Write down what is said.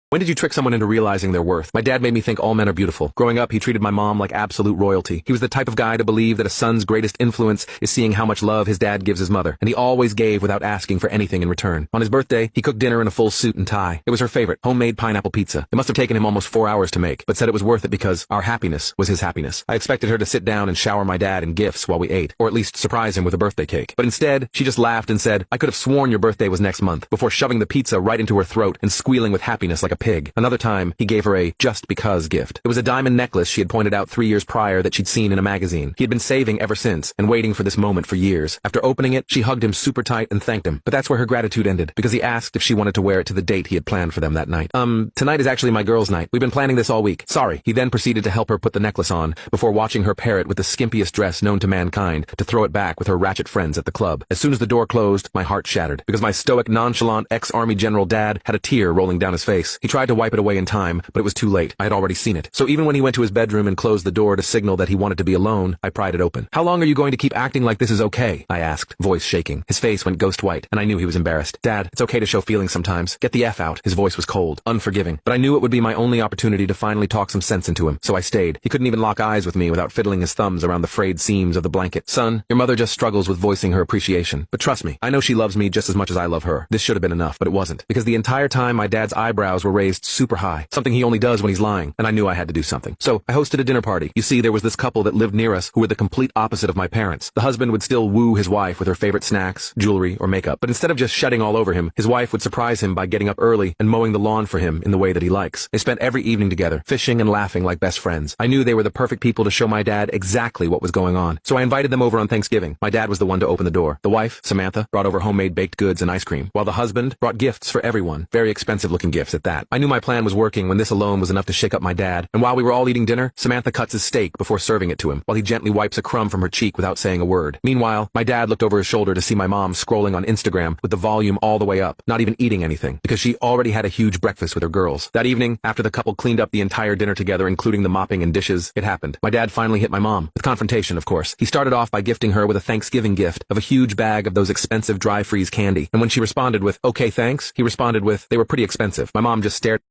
When did you trick someone into realizing their worth? My dad made me think all men are beautiful. Growing up, he treated my mom like absolute royalty. He was the type of guy to believe that a son's greatest influence is seeing how much love his dad gives his mother, and he always gave without asking for anything in return. On his birthday, he cooked dinner in a full suit and tie. It was her favorite, homemade pineapple pizza. It must have taken him almost 4 hours to make, but said it was worth it because our happiness was his happiness. I expected her to sit down and shower my dad in gifts while we ate, or at least surprise him with a birthday cake. But instead, she just laughed and said, "I could have sworn your birthday was next month," before shoving the pizza right into her throat and squealing with happiness like a pig. Another time, he gave her a just because gift. It was a diamond necklace she had pointed out 3 years prior that she'd seen in a magazine. He had been saving ever since and waiting for this moment for years. After opening it, she hugged him super tight and thanked him. But that's where her gratitude ended, because he asked if she wanted to wear it to the date he had planned for them that night. Tonight is actually my girls' night. We've been planning this all week. Sorry. He then proceeded to help her put the necklace on, before watching her pair it with the skimpiest dress known to mankind to throw it back with her ratchet friends at the club. As soon as the door closed, my heart shattered, because my stoic, nonchalant ex-army general dad had a tear rolling down his face. He tried to wipe it away in time, but it was too late. I had already seen it. So even when he went to his bedroom and closed the door to signal that he wanted to be alone, I pried it open. "How long are you going to keep acting like this is okay?" I asked, voice shaking. His face went ghost white, and I knew he was embarrassed. "Dad, it's okay to show feelings sometimes. Get the F out." His voice was cold, unforgiving, but I knew it would be my only opportunity to finally talk some sense into him, so I stayed. He couldn't even lock eyes with me without fiddling his thumbs around the frayed seams of the blanket. "Son, your mother just struggles with voicing her appreciation. But trust me, I know she loves me just as much as I love her." This should have been enough, but it wasn't, because the entire time my dad's eyebrows were raised super high, something he only does when he's lying, and I knew I had to do something. So I hosted a dinner party. You see, there was this couple that lived near us who were the complete opposite of my parents. The husband would still woo his wife with her favorite snacks, jewelry, or makeup, but instead of just shedding all over him, his wife would surprise him by getting up early and mowing the lawn for him in the way that he likes. They spent every evening together, fishing and laughing like best friends. I knew they were the perfect people to show my dad exactly what was going on, so I invited them over on Thanksgiving. My dad was the one to open the door. The wife, Samantha, brought over homemade baked goods and ice cream, while the husband brought gifts for everyone, very expensive-looking gifts at that. I knew my plan was working when this alone was enough to shake up my dad, and while we were all eating dinner, Samantha cuts his steak before serving it to him, while he gently wipes a crumb from her cheek without saying a word. Meanwhile, my dad looked over his shoulder to see my mom scrolling on Instagram with the volume all the way up, not even eating anything, because she already had a huge breakfast with her girls. That evening, after the couple cleaned up the entire dinner together, including the mopping and dishes, it happened. My dad finally hit my mom, with confrontation, of course. He started off by gifting her with a Thanksgiving gift of a huge bag of those expensive dry freeze candy, and when she responded with, "Okay, thanks," he responded with, "They were pretty expensive." My mom just stared